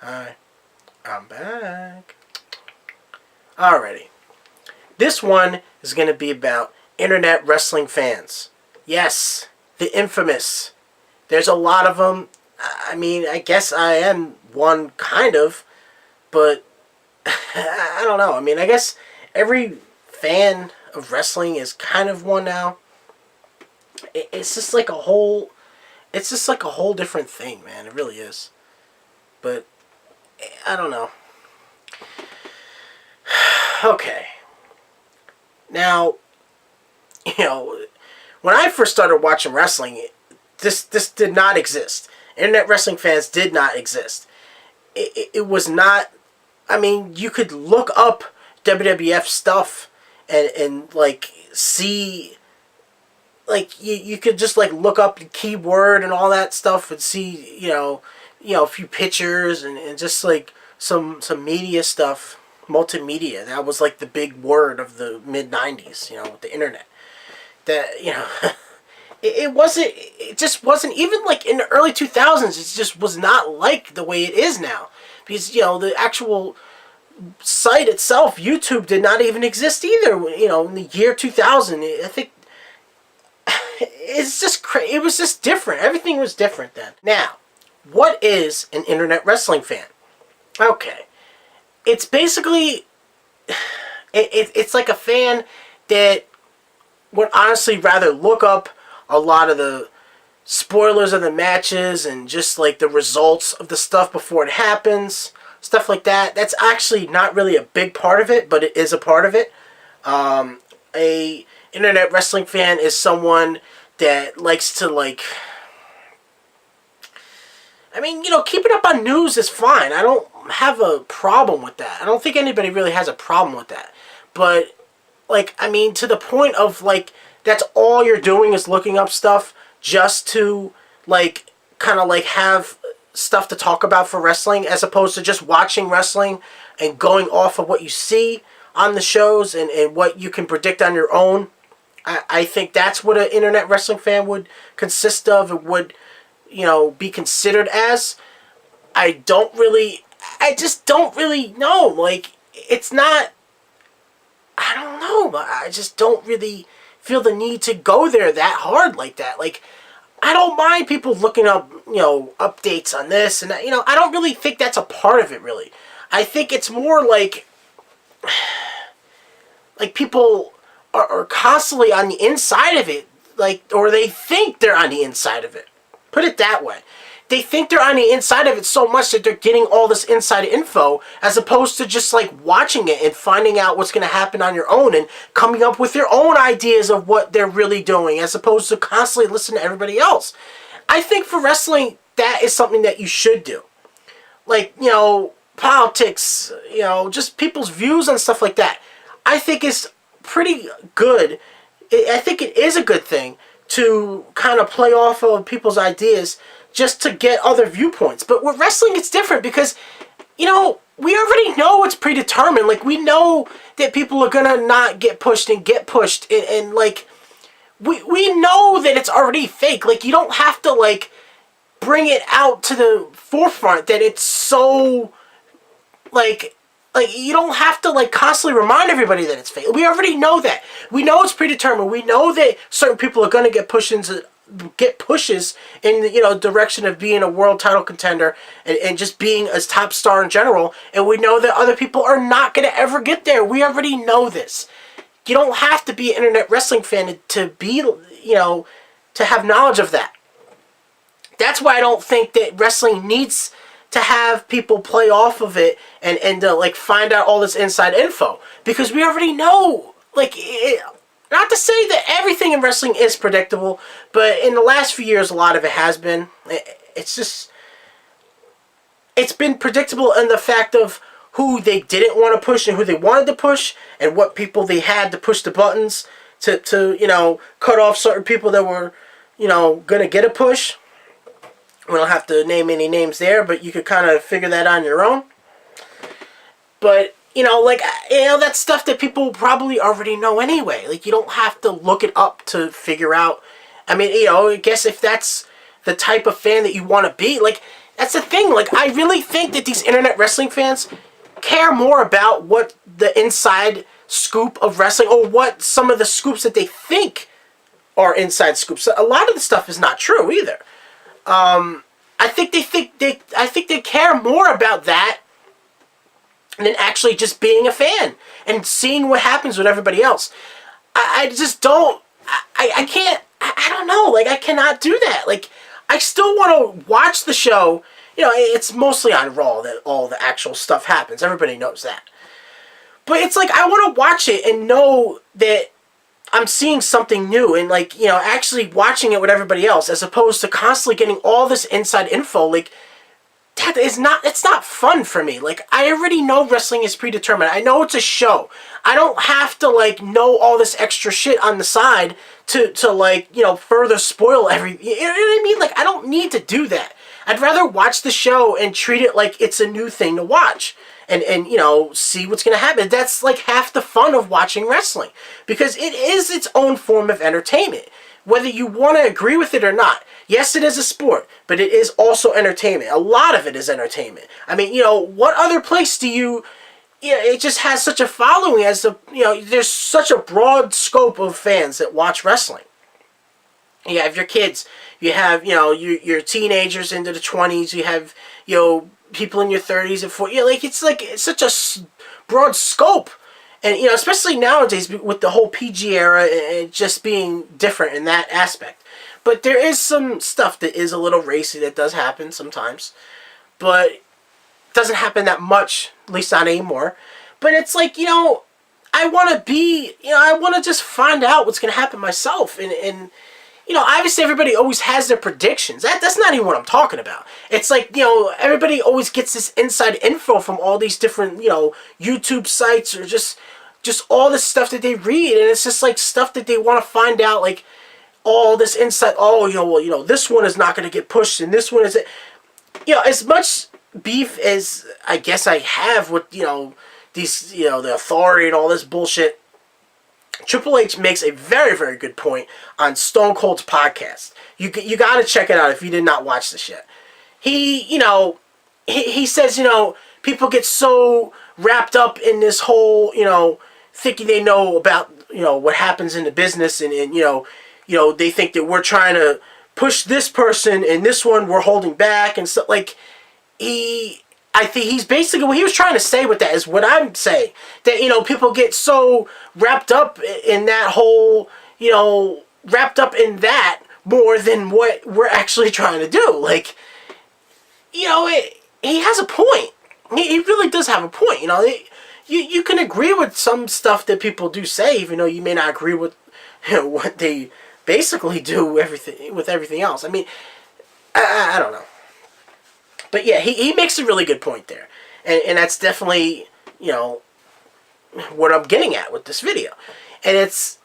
Hi, I'm back. Alrighty. This one is going to be about internet wrestling fans. Yes, the infamous. There's a lot of them. I mean, I guess I am one, kind of, but I don't know. I mean, I guess every fan of wrestling is kind of one now. It's just like a whole. It's just like a whole different thing, man. It really is. But I don't know. Okay. Now, when I first started watching wrestling, this did not exist. Internet wrestling fans did not exist. It was not. I mean, you could look up WWF stuff and like see, like you could just like look up the keyword and all that stuff and see a few pictures and just like some media stuff, multimedia. That was like the big word of the mid '90s. With the internet. That it wasn't. It just wasn't even like in the early 2000s. It just was not like the way it is now, because the actual site itself, YouTube, did not even exist either. In the year 2000, I think it's just it was just different. Everything was different then. Now, what is an internet wrestling fan? Okay, it's basically it's like a fan that would honestly rather look up a lot of the spoilers of the matches and just like the results of the stuff before it happens, stuff like that. That's actually not really a big part of it, but it is a part of it. A internet wrestling fan is someone that likes to I mean, keeping up on news is fine. I don't have a problem with that. I don't think anybody really has a problem with that. But I mean, to the point of that's all you're doing is looking up stuff just to kind of have stuff to talk about for wrestling, as opposed to just watching wrestling and going off of what you see on the shows and what you can predict on your own. I think that's what an internet wrestling fan would consist of. It would, be considered as. I just don't really know. It's not, I don't know. I just don't really feel the need to go there that hard like that. I don't mind people looking up, updates on this and that. I don't really think that's a part of it, really. I think it's more like people are constantly on the inside of it, or they think they're on the inside of it. Put it that way. They think they're on the inside of it so much that they're getting all this inside info, as opposed to just watching it and finding out what's going to happen on your own and coming up with your own ideas of what they're really doing, as opposed to constantly listening to everybody else. I think for wrestling, that is something that you should do. Politics, just people's views on stuff like that. I think it's pretty good. I think it is a good thing to kind of play off of people's ideas just to get other viewpoints. But with wrestling, it's different because, we already know it's predetermined. We know that people are going to not get pushed and get pushed. And we know that it's already fake. You don't have to, bring it out to the forefront that it's so, you don't have to constantly remind everybody that it's fake. We already know that. We know it's predetermined. We know that certain people are going to get pushes in the direction of being a world title contender and just being a top star in general. And we know that other people are not going to ever get there. We already know this. You don't have to be an internet wrestling fan to be to have knowledge of that. That's why I don't think that wrestling needs to have people play off of it and to find out all this inside info, because we already know. Not to say that everything in wrestling is predictable, but in the last few years, a lot of it has been. It's been predictable in the fact of who they didn't want to push and who they wanted to push, and what people they had to push the buttons to cut off certain people that were gonna get a push. We don't have to name any names there, but you could kind of figure that on your own. But, that's stuff that people probably already know anyway. You don't have to look it up to figure out. I mean, I guess if that's the type of fan that you want to be, That's the thing. Like, I really think that these internet wrestling fans care more about what the inside scoop of wrestling, or what some of the scoops that they think are inside scoops. A lot of the stuff is not true either. I think they care more about that than actually just being a fan and seeing what happens with everybody else. I just don't. I can't. I don't know. Like, I cannot do that. Like, I still want to watch the show. You know, it's mostly on Raw that all the actual stuff happens. Everybody knows that. But it's like, I want to watch it and know that I'm seeing something new, and, like, you know, actually watching it with everybody else, as opposed to constantly getting all this inside info. Like, that is not, it's not fun for me. Like, I already know wrestling is predetermined. I know it's a show. I don't have to, like, know all this extra shit on the side to like, you know, further spoil everything. You know what I mean? Like, I don't need to do that. I'd rather watch the show and treat it like it's a new thing to watch. And you know, see what's going to happen. That's like half the fun of watching wrestling. Because it is its own form of entertainment. Whether you want to agree with it or not. Yes, it is a sport, but it is also entertainment. A lot of it is entertainment. I mean, you know, what other place do you... Yeah, it just has such a following as the... You know, there's such a broad scope of fans that watch wrestling. You have your kids. You have, you know, your teenagers into the 20s. You have, you know, people in your 30s and 40s. You know, like, it's such a broad scope. And, you know, especially nowadays with the whole PG era and just being different in that aspect. But there is some stuff that is a little racy that does happen sometimes. But it doesn't happen that much, at least not anymore. But it's like, you know, I want to be, you know, I want to just find out what's going to happen myself. And you know, obviously everybody always has their predictions. That's not even what I'm talking about. It's like, you know, everybody always gets this inside info from all these different, you know, YouTube sites, or just all this stuff that they read. And it's just like stuff that they want to find out, like all this insight. Oh, you know, well, you know, this one is not going to get pushed and this one is... You know, as much beef as I guess I have with, you know, these, you know, the authority and all this bullshit, Triple H makes a very, very good point on Stone Cold's podcast. You got to check it out if you did not watch this yet. He, you know, he says, you know, people get so wrapped up in this whole, you know, thinking they know about, you know, what happens in the business, and you know, they think that we're trying to push this person and this one we're holding back and stuff. Like, I think he's basically, what he was trying to say with that is what I'm saying. That, you know, people get so wrapped up in that whole, you know, wrapped up in that more than what we're actually trying to do. Like, you know, he has a point. He really does have a point. You know, you can agree with some stuff that people do say, even though you may not agree with, you know, what they basically do with everything else. I mean, I don't know. But yeah, he makes a really good point there. And that's definitely, you know, what I'm getting at with this video. And it's,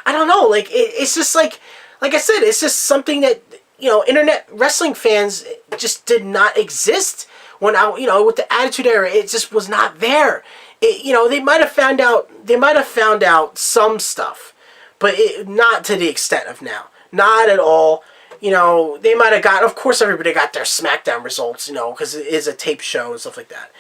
I don't know, like, it's just like I said, it's just something that, you know, internet wrestling fans just did not exist when you know, with the Attitude Era. It just was not there. You know, they might have found out some stuff, but not to the extent of now. Not at all. You know, they might have got, of course everybody got their SmackDown results, you know, because it is a tape show and stuff like that.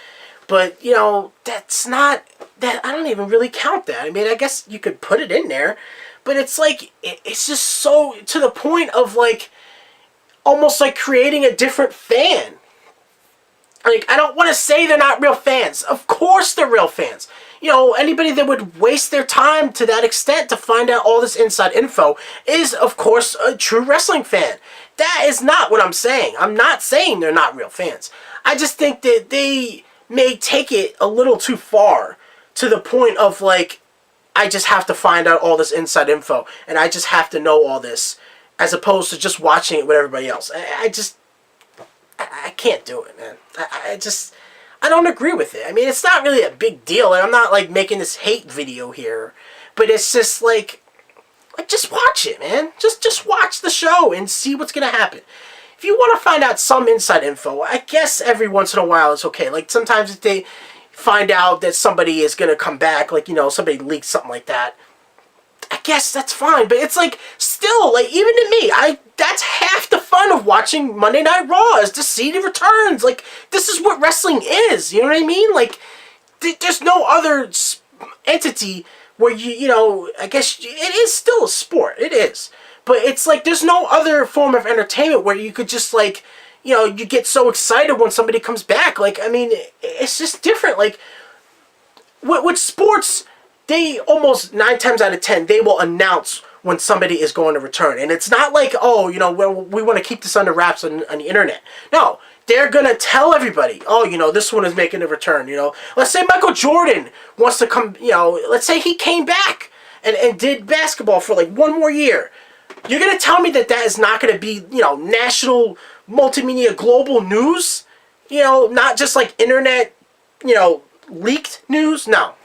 But, you know, that's not, that, I don't even really count that. I mean, I guess you could put it in there, but it's like, it's just so, to the point of, like, almost like creating a different fan. Like, I don't want to say they're not real fans. Of course they're real fans. You know, anybody that would waste their time to that extent to find out all this inside info is, of course, a true wrestling fan. That is not what I'm saying. I'm not saying they're not real fans. I just think that they may take it a little too far, to the point of, like, I just have to find out all this inside info, and I just have to know all this, as opposed to just watching it with everybody else. I can't do it, man. I don't agree with it. I mean, it's not really a big deal, and I'm not, like, making this hate video here, but it's just, like just watch it, man. Just watch the show and see what's gonna happen. If you want to find out some inside info, I guess every once in a while it's okay. Like, sometimes if they find out that somebody is gonna come back, like, you know, somebody leaked something like that, I guess that's fine. But it's like, still, like, even to me, that's half the fun of watching Monday Night Raw, is to see the returns. Like, this is what wrestling is. You know what I mean? Like, there's no other entity where you know, I guess it is still a sport. It is. But it's like, there's no other form of entertainment where you could just, like, you know, you get so excited when somebody comes back. Like, I mean, it's just different. Like, with sports, they almost 9 times out of 10, they will announce when somebody is going to return. And it's not like, oh, you know, we want to keep this under wraps on the internet. No, they're going to tell everybody, oh, you know, this one is making a return, you know. Let's say Michael Jordan wants to come, you know, let's say he came back and did basketball for like one more year. You're going to tell me that is not going to be, you know, national, multimedia, global news? You know, not just like internet, you know, leaked news? No.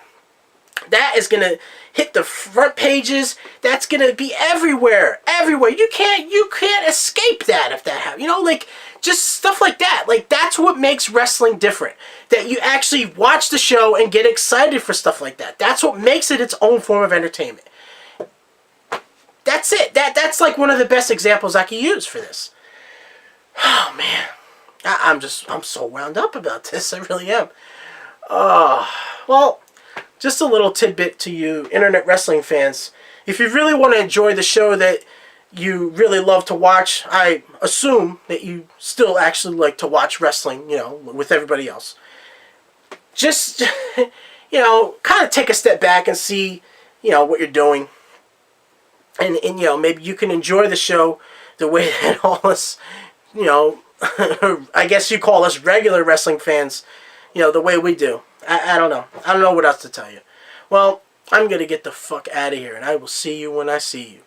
That is going to hit the front pages. That's going to be everywhere. Everywhere. You can't escape that if that happens. You know, like, just stuff like that. Like, that's what makes wrestling different. That you actually watch the show and get excited for stuff like that. That's what makes it its own form of entertainment. That's it. That's like one of the best examples I can use for this. Oh, man. I'm so wound up about this. I really am. Well, just a little tidbit to you internet wrestling fans. If you really want to enjoy the show that you really love to watch, I assume that you still actually like to watch wrestling, you know, with everybody else. Just, you know, kind of take a step back and see, you know, what you're doing. And you know, maybe you can enjoy the show the way that all us, you know, I guess you call us regular wrestling fans, you know, the way we do. I don't know. I don't know what else to tell you. Well, I'm going to get the fuck out of here, and I will see you when I see you.